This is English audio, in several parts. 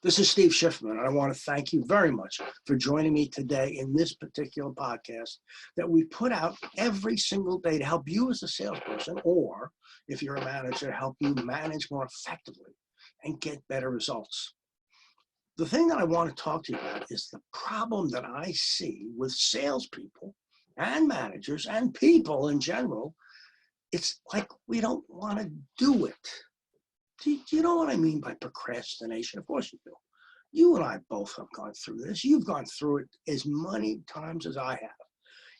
This is Steve Schiffman, and I want to thank you very much for joining me today in this particular podcast that we put out every single day to help you as a salesperson, or if you're a manager, to help you manage more effectively and get better results. The thing that I want to talk to you about is the problem that I see with salespeople and managers and people in general. It's like we don't want to do it. Do you know what I mean by procrastination? Of course you do. You and I both have gone through this. You've gone through it as many times as I have.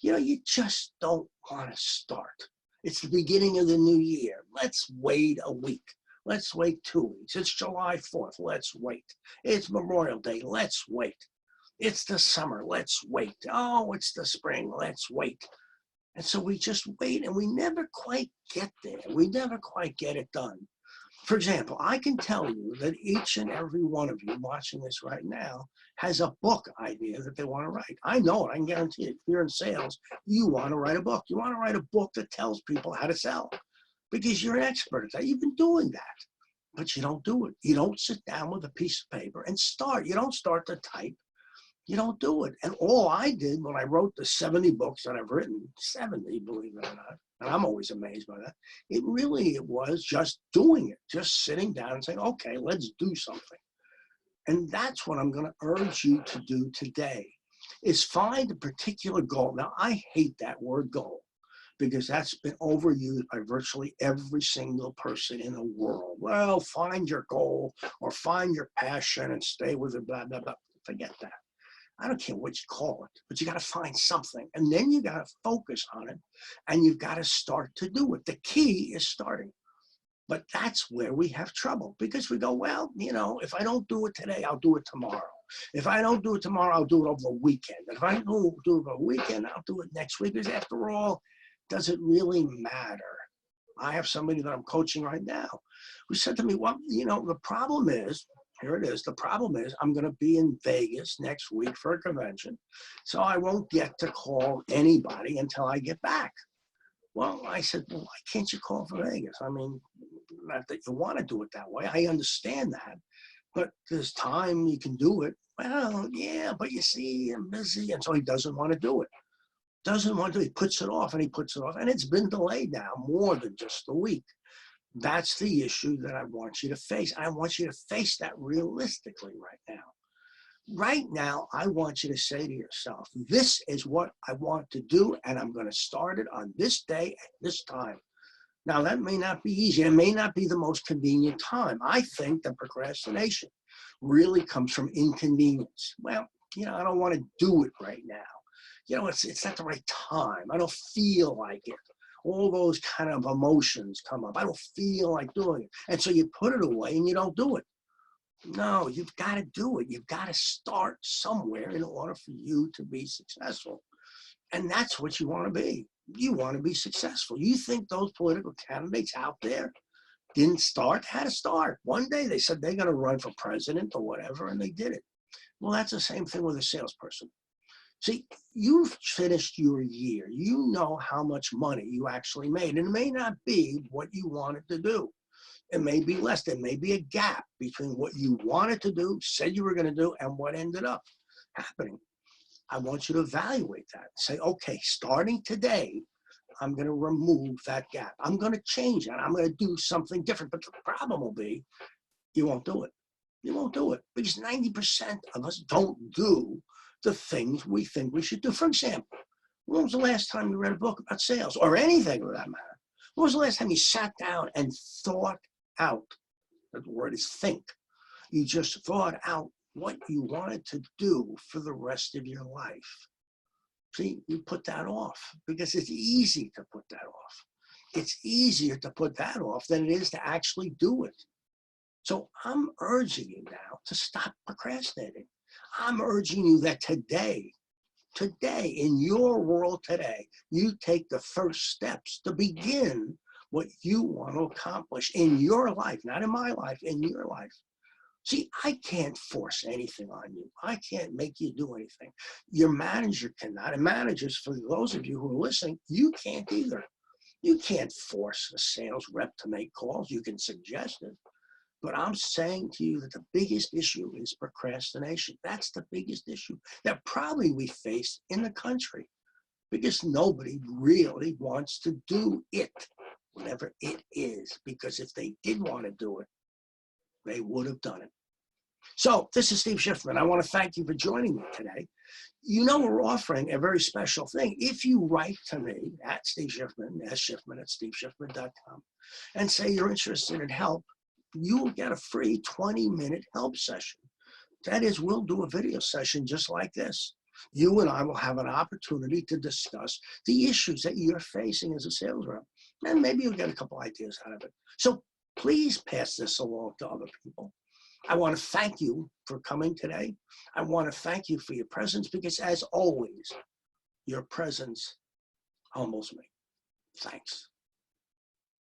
You just don't want to start. It's the beginning of the new year. Let's wait a week. Let's wait 2 weeks. It's July 4th. Let's wait. It's Memorial Day. Let's wait. It's the summer. Let's wait. Oh, it's the spring. Let's wait. And so we just wait, and we never quite get there. We never quite get it done. For example, I can tell you that each and every one of you watching this right now has a book idea that they want to write. I know it. I can guarantee it. If you're in sales, you want to write a book. You want to write a book that tells people how to sell because you're an expert at that. You've been doing that, but you don't do it. You don't sit down with a piece of paper and start. You don't start to type. You don't do it. And all I did when I wrote the 70 books that I've written, 70, believe it or not, and I'm always amazed by that, it was just doing it, just sitting down and saying, okay, let's do something. And that's what I'm going to urge you to do today, is find a particular goal. Now, I hate that word goal because that's been overused by virtually every single person in the world. Well, find your goal or find your passion and stay with it, blah, blah, blah. Forget that. I don't care what you call it, but you got to find something. And then you got to focus on it, and you've got to start to do it. The key is starting. But that's where we have trouble because we go, well, if I don't do it today, I'll do it tomorrow. If I don't do it tomorrow, I'll do it over the weekend. If I don't do it over the weekend, I'll do it next week. Because after all, does it really matter? I have somebody that I'm coaching right now who said to me, well, the problem is, here it is. The problem is I'm going to be in Vegas next week for a convention, so I won't get to call anybody until I get back. Well, I said, well, why can't you call for Vegas? I mean, not that you want to do it that way. I understand that, but there's time you can do it. Well, yeah, but you see, I'm busy, and so he doesn't want to do it. Doesn't want to. He puts it off, and he puts it off, and it's been delayed now more than just a week. That's the issue that I want you to face. I want you to face that realistically right now. Right now, I want you to say to yourself, this is what I want to do, and I'm going to start it on this day at this time. Now, that may not be easy. It may not be the most convenient time. I think that procrastination really comes from inconvenience. Well, I don't want to do it right now. It's not the right time. I don't feel like it. All those kind of emotions come up. I don't feel like doing it. And so you put it away and you don't do it. No, you've got to do it. You've got to start somewhere in order for you to be successful. And that's what you want to be. You want to be successful. You think those political candidates out there didn't start? Had to start. One day they said they're going to run for president or whatever, and they did it. Well, that's the same thing with a salesperson. See, you've finished your year. You know how much money you actually made. And it may not be what you wanted to do. It may be less. There may be a gap between what you wanted to do, said you were going to do, and what ended up happening. I want you to evaluate that. Say, okay, starting today, I'm going to remove that gap. I'm going to change that. I'm going to do something different. But the problem will be you won't do it. You won't do it because 90% of us don't do the things we think we should do. For example, when was the last time you read a book about sales or anything for that matter? When was the last time you sat down and thought out? The word is think. You just thought out what you wanted to do for the rest of your life. See, you put that off because it's easy to put that off. It's easier to put that off than it is to actually do it. So I'm urging you now to stop procrastinating. I'm urging you that today, in your world today, you take the first steps to begin what you want to accomplish in your life, not in my life, in your life. See, I can't force anything on you. I can't make you do anything. Your manager cannot, and managers, for those of you who are listening, you can't either. You can't force a sales rep to make calls. You can suggest it. But I'm saying to you that the biggest issue is procrastination. That's the biggest issue that probably we face in the country, because nobody really wants to do it, whatever it is, because if they did want to do it, they would have done it. So this is Steve Schiffman. I want to thank you for joining me today. You know, we're offering a very special thing. If you write to me at Steve Schiffman, @steveschiffman@steveschiffman.com, and say you're interested in help, you will get a free 20-minute help session. That is, we'll do a video session just like this. You and I will have an opportunity to discuss the issues that you're facing as a sales rep. And maybe you'll get a couple ideas out of it. So please pass this along to other people. I want to thank you for coming today. I want to thank you for your presence, because as always, your presence humbles me. Thanks.